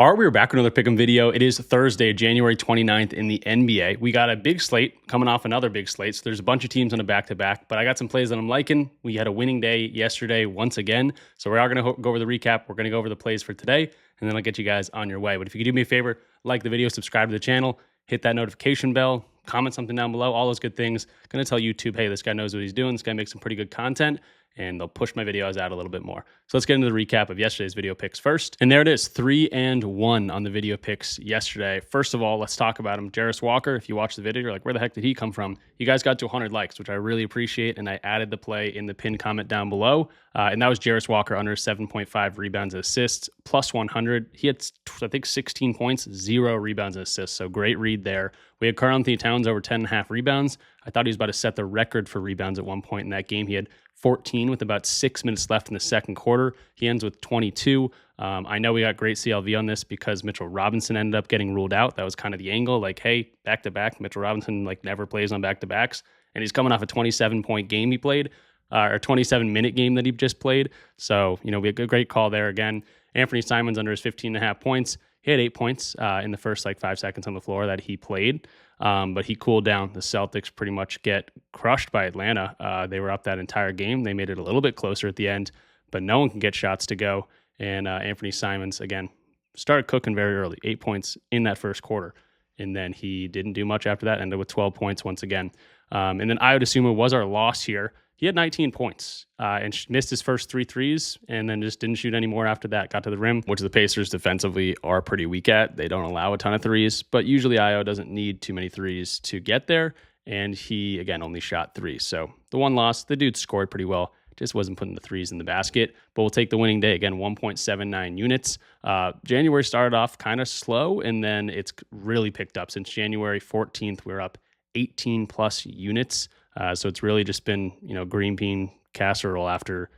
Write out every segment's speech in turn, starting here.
All right, we're back with another Pick'em video. It is Thursday, January 29th in the NBA. We got a big slate coming off another big slate. So there's a bunch of teams on a back-to-back, but I got some plays that I'm liking. We had a winning day yesterday once again. So we are going to go over the recap. We're going to go over the plays for today, and then I'll get you guys on your way. But if you could do me a favor, like the video, subscribe to the channel, hit that notification bell, comment something down below, all those good things. Going to tell YouTube, hey, this guy knows what he's doing. This guy makes some pretty good content, and they'll push my videos out a little bit more. So let's get into the recap of yesterday's video picks first. And there it is, 3-1 on the video picks yesterday. First of all, let's talk about him. Jarris Walker, if you watch the video, you're like, where the heck did he come from? You guys got to 100 likes, which I really appreciate, and I added the play in the pinned comment down below. And that was Jarris Walker under 7.5 rebounds and assists, plus 100. He had, I think, 16 points, 0 rebounds and assists, so great read there. We had Karl-Anthony Towns over 10.5 rebounds. I thought he was about to set the record for rebounds at one point in that game. He had 14 with about 6 minutes left in the second quarter. He ends with 22. I know we got great CLV on this because Mitchell Robinson ended up getting ruled out. That was kind of the angle. Like, hey, back-to-back. Mitchell Robinson never plays on back-to-backs. And he's coming off a 27-point game he played, or 27-minute game that he just played. So, we had a great call there again. Anthony Simons under his 15.5 points. He had 8 points in the first 5 seconds on the floor that he played. But he cooled down. The Celtics pretty much get crushed by Atlanta. They were up that entire game. They made it a little bit closer at the end, but no one can get shots to go. And Anthony Simons, again, started cooking very early, 8 points in that first quarter. And then he didn't do much after that, ended with 12 points once again. And then Ayo Dosunmu was our loss here. He had 19 points and missed his first 3 threes and then just didn't shoot any more after that. Got to the rim, which the Pacers defensively are pretty weak at. They don't allow a ton of threes, but usually Ayo doesn't need too many threes to get there. And he, again, only shot 3. So the one loss, the dude scored pretty well. Just wasn't putting the threes in the basket. But we'll take the winning day. Again, 1.79 units. January started off kind of slow, and then it's really picked up. Since January 14th, we're up 18 plus units. So it's really just been, green bean casserole after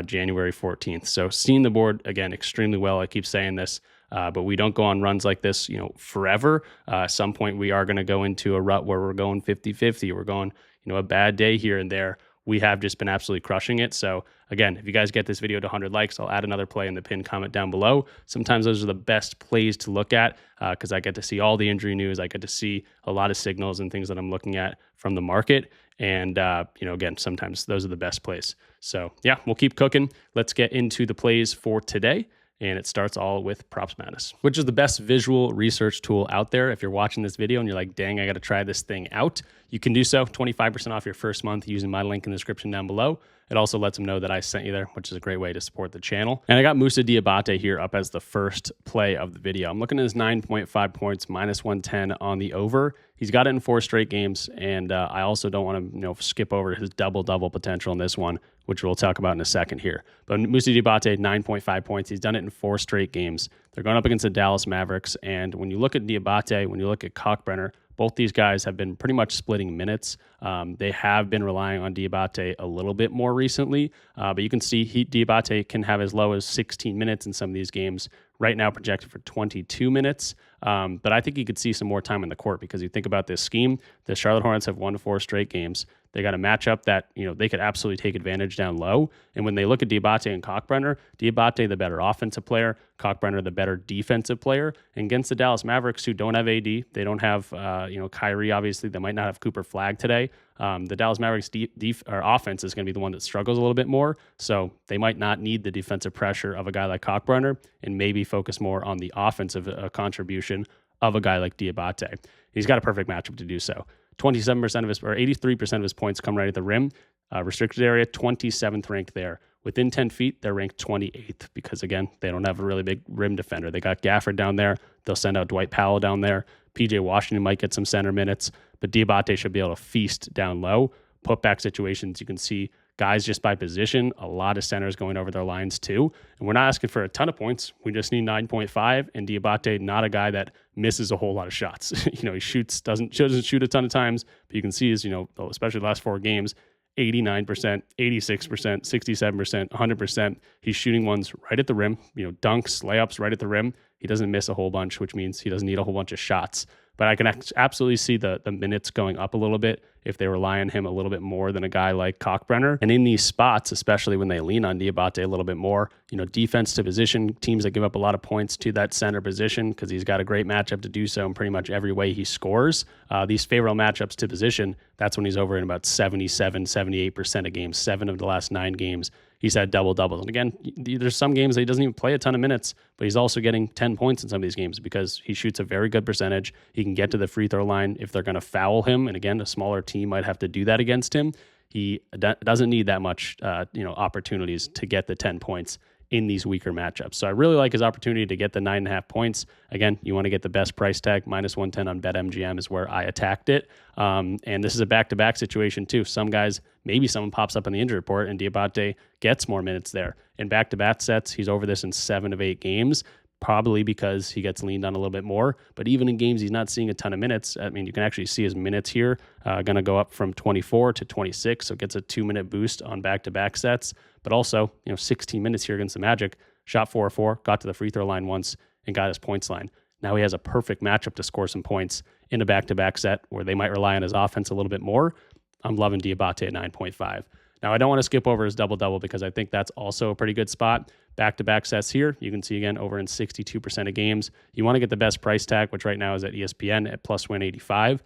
January 14th. So seeing the board, again, extremely well. I keep saying this, but we don't go on runs like this, forever. At some point, we are going to go into a rut where we're going 50-50. We're going, a bad day here and there. We have just been absolutely crushing it. So again, if you guys get this video to 100 likes, I'll add another play in the pinned comment down below. Sometimes those are the best plays to look at because I get to see all the injury news. I get to see a lot of signals and things that I'm looking at from the market. And, again, sometimes those are the best plays. So, yeah, we'll keep cooking. Let's get into the plays for today. And it starts all with Props Madness, which is the best visual research tool out there. If you're watching this video and you're like, dang, I got to try this thing out, you can do so. 25% off your first month using my link in the description down below. It also lets them know that I sent you there, which is a great way to support the channel. And I got Moussa Diabate here up as the first play of the video. I'm looking at his 9.5 points, minus 110 on the over. He's got it in 4 straight games, and I also don't want to skip over his double-double potential in this one, which we'll talk about in a second here. But Moussa Diabate, 9.5 points. He's done it in 4 straight games. They're going up against the Dallas Mavericks, and when you look at Diabate, when you look at Kalkbrenner, both these guys have been pretty much splitting minutes. They have been relying on Diabate a little bit more recently, but you can see Diabate can have as low as 16 minutes in some of these games. Right now projected for 22 minutes, but I think you could see some more time in the court because you think about this scheme. The Charlotte Hornets have won 4 straight games. They got a matchup that they could absolutely take advantage down low. And when they look at Diabate and Kalkbrenner, Diabate the better offensive player, Kalkbrenner the better defensive player. And against the Dallas Mavericks, who don't have AD, they don't have Kyrie. Obviously, they might not have Cooper Flag today. The Dallas Mavericks offense is going to be the one that struggles a little bit more, so they might not need the defensive pressure of a guy like Kalkbrenner and maybe focus more on the offensive contribution of a guy like Diabate. He's got a perfect matchup to do so. 27% of his, or 83% of his points come right at the rim. Restricted area, 27th ranked there. Within 10 feet, they're ranked 28th because, again, they don't have a really big rim defender. They got Gafford down there. They'll send out Dwight Powell down there. PJ Washington might get some center minutes, but Diabate should be able to feast down low. Putback situations, you can see guys just by position, a lot of centers going over their lines too. And we're not asking for a ton of points. We just need 9.5. And Diabate, not a guy that misses a whole lot of shots. He doesn't shoot a ton of times, but you can see his, especially the last 4 games, 89%, 86%, 67%, 100%. He's shooting ones right at the rim, dunks, layups right at the rim. He doesn't miss a whole bunch, which means he doesn't need a whole bunch of shots. But I can absolutely see the minutes going up a little bit if they rely on him a little bit more than a guy like Kalkbrenner. And in these spots, especially when they lean on Diabate a little bit more, defense to position, teams that give up a lot of points to that center position because he's got a great matchup to do so in pretty much every way he scores. These favorable matchups to position, that's when he's over in about 77, 78% of games. 7 of the last 9 games, he's had double-doubles. And again, there's some games that he doesn't even play a ton of minutes, but he's also getting 10 points in some of these games because he shoots a very good percentage. He can get to the free throw line if they're going to foul him. And again, a smaller team might have to do that against him. He doesn't need that much opportunities to get the 10 points in these weaker matchups. So I really like his opportunity to get the 9.5 points. Again, you want to get the best price tag. -110 on BetMGM is where I attacked it. And this is a back-to-back situation too. Some guys, maybe someone pops up on the injury report and Diabate gets more minutes there. In back-to-back sets, he's over this in 7 of 8 games, probably because he gets leaned on a little bit more. But even in games he's not seeing a ton of minutes, I mean, you can actually see his minutes here going to go up from 24 to 26, so it gets a 2-minute boost on back-to-back sets. But also, 16 minutes here against the Magic, shot 4 of 4, got to the free throw line once, and got his points line. Now he has a perfect matchup to score some points in a back-to-back set where they might rely on his offense a little bit more. I'm loving Diabate at 9.5. Now, I don't want to skip over his double-double because I think that's also a pretty good spot. Back-to-back sets here, you can see again over in 62% of games. You want to get the best price tag, which right now is at ESPN at +185.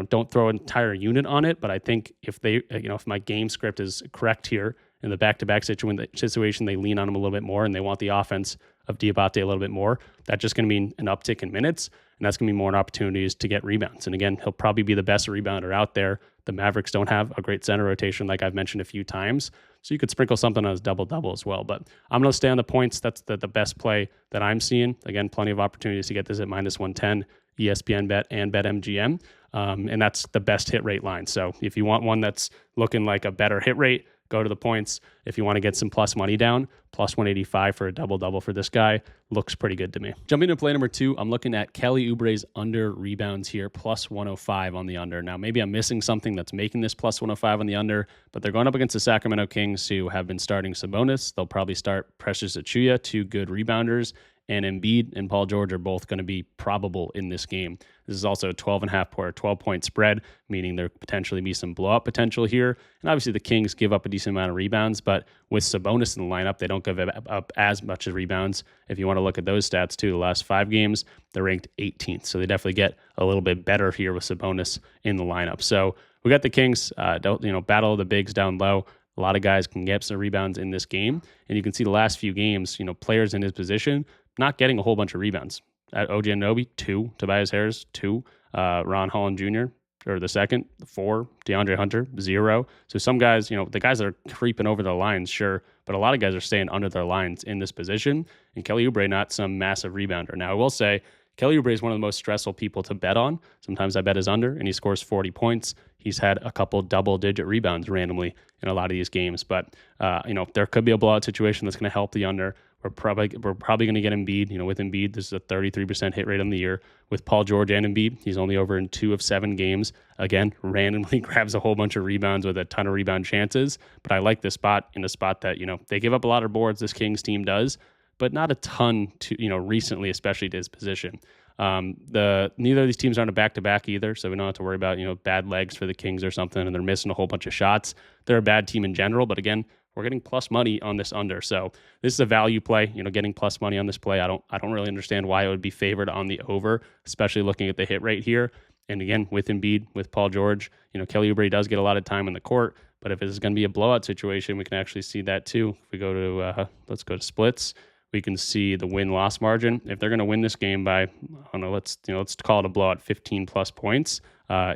Don't throw an entire unit on it, but I think if if my game script is correct here, in the back-to-back situation, they lean on him a little bit more and they want the offense of Diabate a little bit more. That's just going to mean an uptick in minutes, and that's going to be more opportunities to get rebounds. And again, he'll probably be the best rebounder out there. The Mavericks don't have a great center rotation like I've mentioned a few times, so you could sprinkle something on his double-double as well. But I'm going to stay on the points. That's the best play that I'm seeing. Again, plenty of opportunities to get this at -110, ESPN Bet and BetMGM. And that's the best hit rate line. So if you want one that's looking like a better hit rate, go to the points. If you want to get some plus money down, +185 for a double-double for this guy looks pretty good to me. Jumping into play number 2, I'm looking at Kelly Oubre's under rebounds here, +105 on the under. Now, maybe I'm missing something that's making this +105 on the under, but they're going up against the Sacramento Kings who have been starting Sabonis. They'll probably start Precious Achiuwa, 2 good rebounders, and Embiid and Paul George are both going to be probable in this game. This is also a 12.5 spread, meaning there potentially be some blowout potential here. And obviously the Kings give up a decent amount of rebounds, but with Sabonis in the lineup, they don't give up as much as rebounds. If you want to look at those stats too, the last 5 games, they're ranked 18th. So they definitely get a little bit better here with Sabonis in the lineup. So we got the Kings, battle of the bigs down low. A lot of guys can get some rebounds in this game. And you can see the last few games, players in his position not getting a whole bunch of rebounds. At OG Anunoby, 2. Tobias Harris, 2. Ron Holland Jr., or the second, 4. DeAndre Hunter, 0. So some guys, the guys that are creeping over their lines, sure, but a lot of guys are staying under their lines in this position. And Kelly Oubre, not some massive rebounder. Now, I will say, Kelly Oubre is one of the most stressful people to bet on. Sometimes I bet his under, and he scores 40 points. He's had a couple double-digit rebounds randomly in a lot of these games. But, there could be a blowout situation that's going to help the under. We're probably going to get Embiid. With Embiid, this is a 33% hit rate on the year. With Paul George and Embiid, he's only over in 2 of 7 games. Again, randomly grabs a whole bunch of rebounds with a ton of rebound chances. But I like this spot in a spot that, they give up a lot of boards, this Kings team does, but not a ton to, recently, especially to his position. Neither of these teams are on a back-to-back either, so we don't have to worry about, bad legs for the Kings or something, and they're missing a whole bunch of shots. They're a bad team in general, but again, we're getting plus money on this under. So this is a value play, getting plus money on this play. I don't really understand why it would be favored on the over, especially looking at the hit rate here. And again, with Embiid, with Paul George, Kelly Oubre does get a lot of time in the court, but if it's going to be a blowout situation, we can actually see that too. If we go to, let's go to splits, we can see the win-loss margin. If they're going to win this game by, let's call it a blowout, 15 plus points.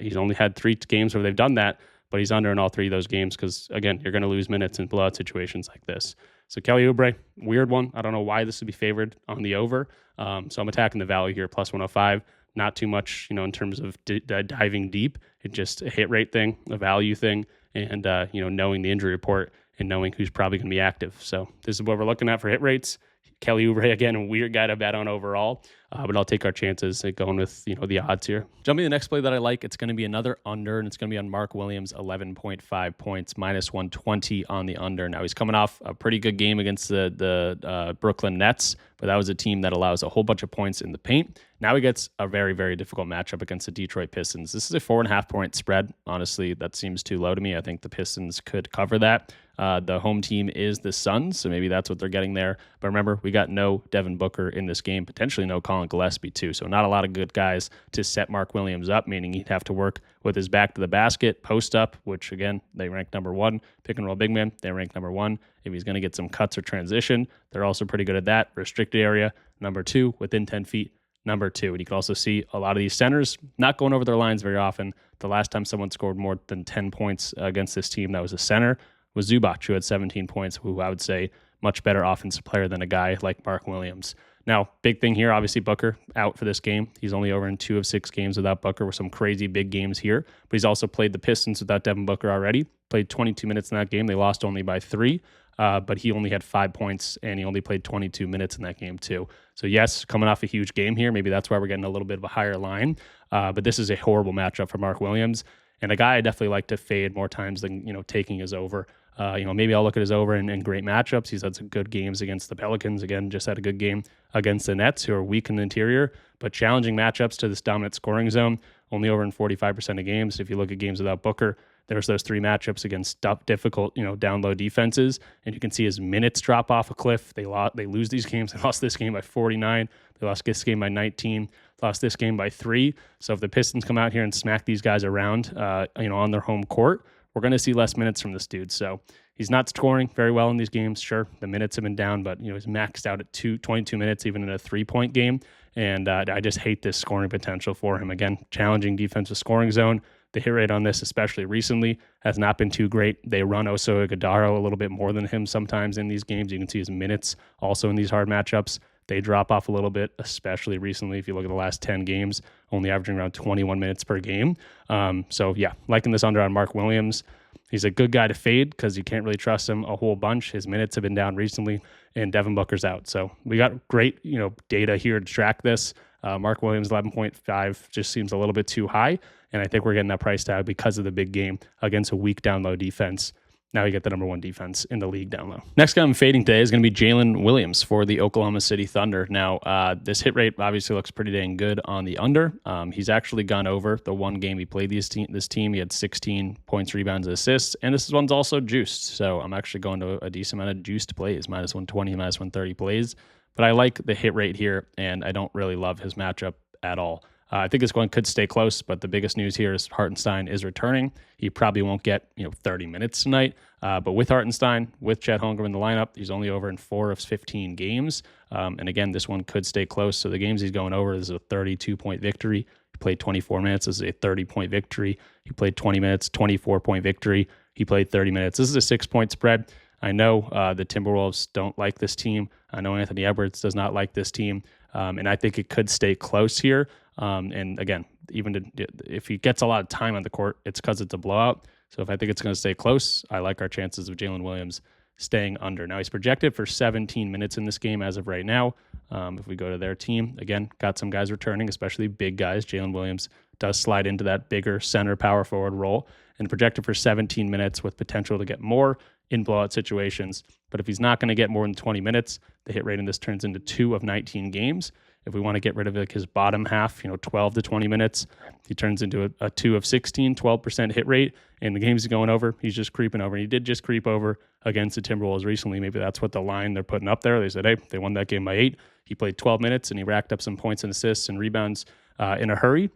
He's only had 3 games where they've done that, but he's under in all 3 of those games because, again, you're going to lose minutes in blowout situations like this. So Kelly Oubre, weird one. I don't know why this would be favored on the over. So I'm attacking the value here, +105. Not too much, in terms of diving deep. It's just a hit rate thing, a value thing, and, knowing the injury report and knowing who's probably going to be active. So this is what we're looking at for hit rates. Kelly Oubre, again, a weird guy to bet on overall, but I'll take our chances at going with, the odds here. Jumping to the next play that I like, it's going to be another under, and it's going to be on Mark Williams, 11.5 points, minus 120 on the under. Now, he's coming off a pretty good game against the Brooklyn Nets, but that was a team that allows a whole bunch of points in the paint. Now he gets a very, very difficult matchup against the Detroit Pistons. This is a 4.5 point spread. Honestly, that seems too low to me. I think the Pistons could cover that. The home team is the Suns, so maybe that's what they're getting there. But remember, we got no Devin Booker in this game, potentially no Colin Gillespie too. So not a lot of good guys to set Mark Williams up, meaning he'd have to work with his back to the basket, post up, which again, they rank number 1. Pick and roll big man, they rank number 1. If he's going to get some cuts or transition, they're also pretty good at that. Restricted area, number 2, within 10 feet. Number 2. And you can also see a lot of these centers not going over their lines very often. The last time someone scored more than 10 points against this team that was a center was Zubac, who had 17 points, who I would say much better offensive player than a guy like Mark Williams. Now, big thing here, obviously Booker out for this game. He's only over in 2 of 6 games without Booker with some crazy big games here. But he's also played the Pistons without Devin Booker already. Played 22 minutes in that game. They lost only by 3. But he only had 5 points, and he only played 22 minutes in that game too. So yes, coming off a huge game here, maybe that's why we're getting a little bit of a higher line. But this is a horrible matchup for Mark Williams, and a guy I definitely like to fade more times than taking his over. Maybe I'll look at his over in great matchups. He's had some good games against the Pelicans. Again, just had a good game against the Nets, who are weak in the interior, but challenging matchups to this dominant scoring zone. Only over in 45% of games. If you look at games without Booker, there's those 3 matchups against difficult, down low defenses, and you can see his minutes drop off a cliff. They lose these games. They lost this game by 49. They lost this game by 19. Lost this game by 3. So if the Pistons come out here and smack these guys around, on their home court, we're going to see less minutes from this dude. So he's not scoring very well in these games. Sure, the minutes have been down, but he's maxed out at 22 minutes, even in a 3-point game. And I just hate this scoring potential for him. Again, challenging defensive scoring zone. The hit rate on this, especially recently, has not been too great. They run Oso Ighodaro a little bit more than him sometimes in these games. You can see his minutes also in these hard matchups. They drop off a little bit, especially recently. If you look at the last 10 games, only averaging around 21 minutes per game. Liking this under on Mark Williams. He's a good guy to fade because you can't really trust him a whole bunch. His minutes have been down recently, and Devin Booker's out. So we got great, data here to track this. Mark Williams, 11.5 just seems a little bit too high, and I think we're getting that price tag because of the big game against a weak down low defense. Now you get the number 1 defense in the league down low. Next guy I'm fading today is going to be Jaylen Williams for the Oklahoma City Thunder. Now, this hit rate obviously looks pretty dang good on the under. He's actually gone over the one game he played this team. He had 16 points, rebounds, assists, and this one's also juiced. So I'm actually going to a decent amount of juiced plays, minus 120, minus 130 plays. But I like the hit rate here, and I don't really love his matchup at all. I think this one could stay close, but the biggest news here is Hartenstein is returning. He probably won't get 30 minutes tonight, but with Hartenstein, with Chet Holmgren in the lineup, he's only over in 4 of 15 games. And again, this one could stay close. So the games he's going over, this is a 32-point victory. He played 24 minutes. This is a 30-point victory. He played 20 minutes, 24-point victory. He played 30 minutes. This is a 6-point spread. I know the Timberwolves don't like this team. I know Anthony Edwards does not like this team. And I think it could stay close here. And again, if he gets a lot of time on the court, it's because it's a blowout. So if I think it's going to stay close, I like our chances of Jaylen Williams staying under. Now, he's projected for 17 minutes in this game as of right now. If we go to their team, again, got some guys returning, especially big guys. Jaylen Williams does slide into that bigger center power forward role and projected for 17 minutes with potential to get more in blowout situations. But if he's not going to get more than 20 minutes, the hit rate in this turns into 2 of 19 games. If we want to get rid of his bottom half, 12 to 20 minutes, he turns into a 2 of 16, 12% hit rate. And the games he's going over, he's just creeping over. And he did just creep over against the Timberwolves recently. Maybe that's what the line they're putting up there. They said, hey, they won that game by 8. He played 12 minutes and he racked up some points and assists and rebounds in a hurry.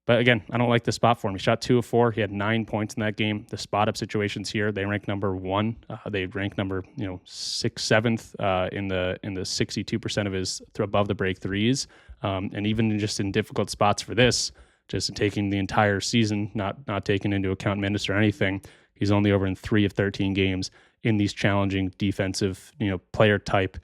But again, I don't like the spot for him. He shot 2 of 4. He had 9 points in that game. The spot up situations here, they rank number 1. They rank number 6th, 7th in the 62% of his above the break threes. And even just in difficult spots for this, just taking the entire season, not taking into account minutes or anything, he's only over in 3 of 13 games in these challenging defensive player type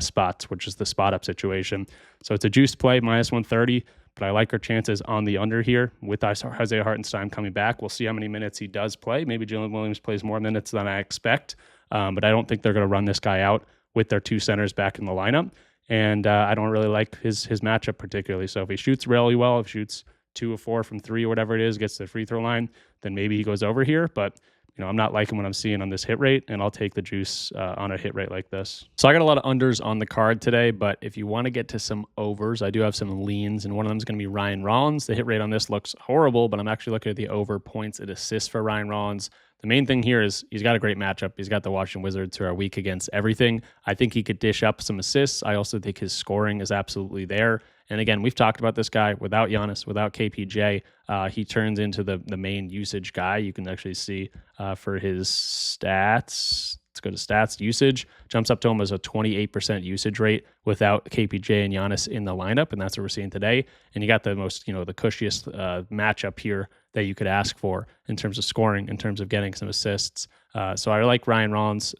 spots, which is the spot up situation. So it's a juiced play, minus 130. But I like our chances on the under here with Isaiah Hartenstein coming back. We'll see how many minutes he does play. Maybe Jaylen Williams plays more minutes than I expect, but I don't think they're going to run this guy out with their two centers back in the lineup. And I don't really like his matchup particularly. So if he shoots really well, if he shoots 2 of 4 from 3 or whatever it is, gets to the free throw line, then maybe he goes over here. But I'm not liking what I'm seeing on this hit rate, and I'll take the juice on a hit rate like this. So I got a lot of unders on the card today, but if you want to get to some overs, I do have some leans, and one of them is going to be Ryan Rollins. The hit rate on this looks horrible, but I'm actually looking at the over points and assists for Ryan Rollins. The main thing here is he's got a great matchup. He's got the Washington Wizards, who are weak against everything. I think he could dish up some assists. I also think his scoring is absolutely there. And again, we've talked about this guy. Without Giannis, without KPJ, he turns into the main usage guy. You can actually see for his stats. Let's go to stats. Usage jumps up to almost a 28% usage rate without KPJ and Giannis in the lineup, and that's what we're seeing today. And you got the most, the cushiest matchup here that you could ask for in terms of scoring, in terms of getting some assists. So I like Ryan Rollins.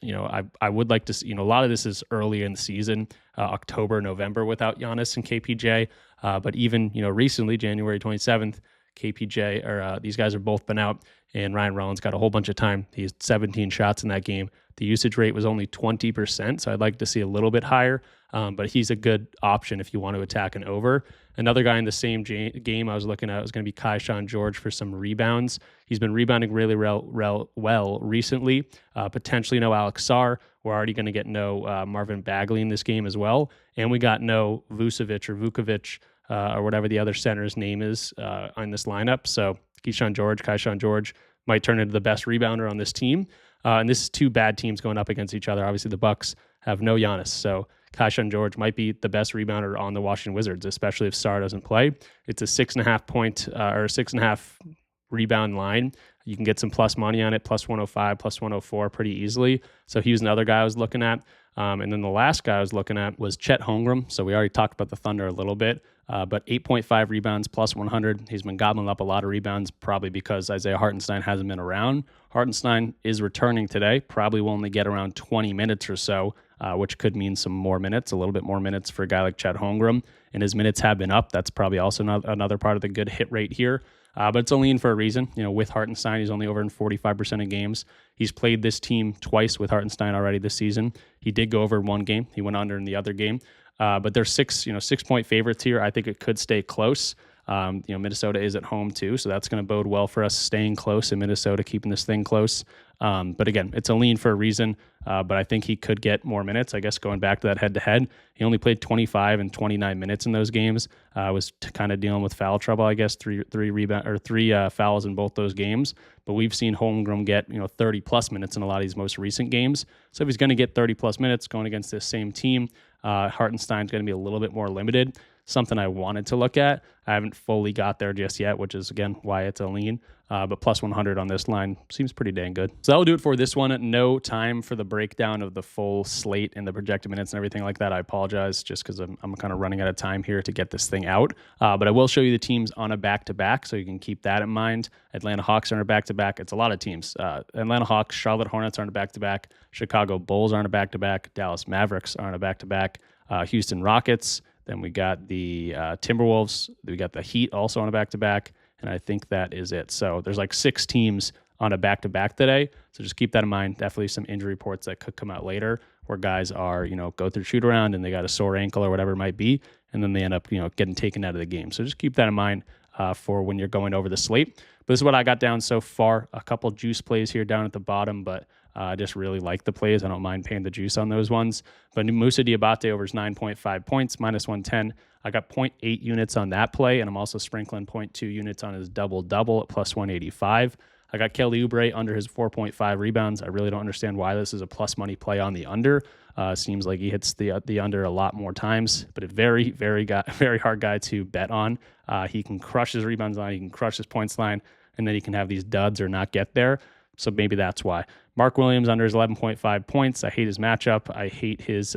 I would like to see, a lot of this is early in the season, October, November without Giannis and KPJ. But even, recently, January 27th, KPJ or these guys are both been out, and Ryan Rollins got a whole bunch of time. He had 17 shots in that game. The usage rate was only 20%, so I'd like to see a little bit higher. But he's a good option if you want to attack an over. Another guy in the same game I was looking at was going to be Kaishan George for some rebounds. He's been rebounding really well recently. Potentially no Alex Sarr. We're already going to get no Marvin Bagley in this game as well. And we got no Vukovic, or whatever the other center's name is on this lineup. So Kaishan George might turn into the best rebounder on this team. And this is two bad teams going up against each other. Obviously, the Bucks have no Giannis. So Kaishan George might be the best rebounder on the Washington Wizards, especially if Sarr doesn't play. It's a 6.5 point or 6.5 rebound line. You can get some plus money on it, plus 105, plus 104 pretty easily. So he was another guy I was looking at. And then the last guy I was looking at was Chet Holmgren. So we already talked about the Thunder a little bit, but 8.5 rebounds, plus 100. He's been gobbling up a lot of rebounds, probably because Isaiah Hartenstein hasn't been around. Hartenstein is returning today, probably will only get around 20 minutes or so, which could mean some more minutes, a little bit more minutes for a guy like Chet Holmgren. And his minutes have been up. That's probably also another part of the good hit rate here. But it's only in for a reason. With Hartenstein, he's only over in 45% of games. He's played this team twice with Hartenstein already this season. He did go over in one game. He went under in the other game. But they're 6-point favorites here. I think it could stay close. Minnesota is at home too, so that's going to bode well for us staying close in Minnesota, keeping this thing close. But again, it's a lean for a reason, but I think he could get more minutes. I guess going back to that head-to-head, he only played 25 and 29 minutes in those games. Was kind of dealing with foul trouble, I guess, three fouls in both those games. But we've seen Holmgren get 30-plus minutes in a lot of these most recent games. So if he's going to get 30-plus minutes going against this same team, Hartenstein's going to be a little bit more limited. Something I wanted to look at. I haven't fully got there just yet, which is, again, why it's a lean. But plus 100 on this line seems pretty dang good. So that'll do it for this one. No time for the breakdown of the full slate and the projected minutes and everything like that. I apologize just because I'm kind of running out of time here to get this thing out. But I will show you the teams on a back-to-back, so you can keep that in mind. Atlanta Hawks are on a back-to-back. It's a lot of teams. Atlanta Hawks, Charlotte Hornets are on a back-to-back. Chicago Bulls are on a back-to-back. Dallas Mavericks are on a back-to-back. Houston Rockets. Then we got the Timberwolves. We got the Heat also on a back-to-back. And I think that is it. So there's like 6 teams on a back-to-back today. So just keep that in mind. Definitely some injury reports that could come out later where guys are, go through shoot-around and they got a sore ankle or whatever it might be. And then they end up, getting taken out of the game. So just keep that in mind for when you're going over the slate. But this is what I got down so far. A couple juice plays here down at the bottom, but I just really like the plays. I don't mind paying the juice on those ones. But Moussa Diabate over 9.5 points, minus 110. I got 0.8 units on that play, and I'm also sprinkling 0.2 units on his double-double at plus 185. I got Kelly Oubre under his 4.5 rebounds. I really don't understand why this is a plus money play on the under. Seems like he hits the under a lot more times, but a very, very hard guy to bet on. He can crush his rebounds line, he can crush his points line, and then he can have these duds or not get there. So maybe that's why. Mark Williams under his 11.5 points. I hate his matchup. I hate his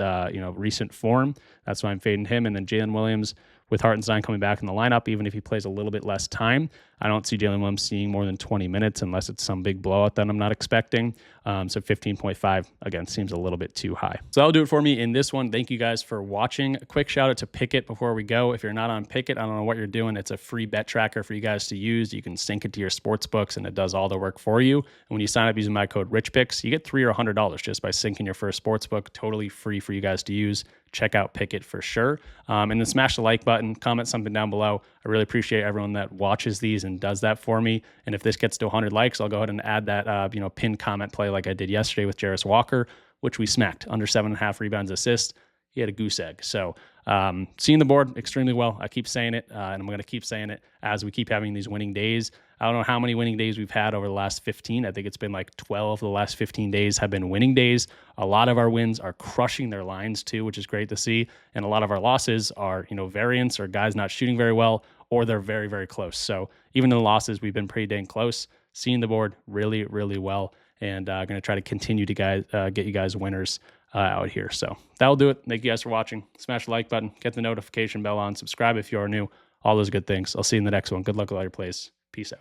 recent form. That's why I'm fading him. And then Jaylen Williams with Hartenstein coming back in the lineup, even if he plays a little bit less time, I don't see Jaylen Williams seeing more than 20 minutes unless it's some big blowout that I'm not expecting. So 15.5, again, seems a little bit too high. So that'll do it for me in this one. Thank you guys for watching. A quick shout out to Pickett before we go. If you're not on Pickett, I don't know what you're doing. It's a free bet tracker for you guys to use. You can sync it to your sports books and it does all the work for you. And when you sign up using my code RichPicks, you get $3 or $100 just by syncing your first sports book. Totally free for you guys to use. Check out Pickett for sure. And then smash the like button, comment something down below. I really appreciate everyone that watches these and does that for me. And if this gets to 100 likes, I'll go ahead and add that pinned comment play like I did yesterday with Jarris Walker, which we smacked under 7.5 rebounds, assists. He had a goose egg. So seeing the board extremely well. I keep saying it, and I'm going to keep saying it as we keep having these winning days. I don't know how many winning days we've had over the last 15. I think it's been like 12 of the last 15 days have been winning days. A lot of our wins are crushing their lines too, which is great to see. And a lot of our losses are, variance or guys not shooting very well, or they're very, very close. So even in the losses, we've been pretty dang close. Seeing the board really, really well. And going to try to continue to get you guys winners out here. So that'll do it. Thank you guys for watching. Smash the like button, get the notification bell on, subscribe if you are new, all those good things. I'll see you in the next one. Good luck with all your plays. Peace out.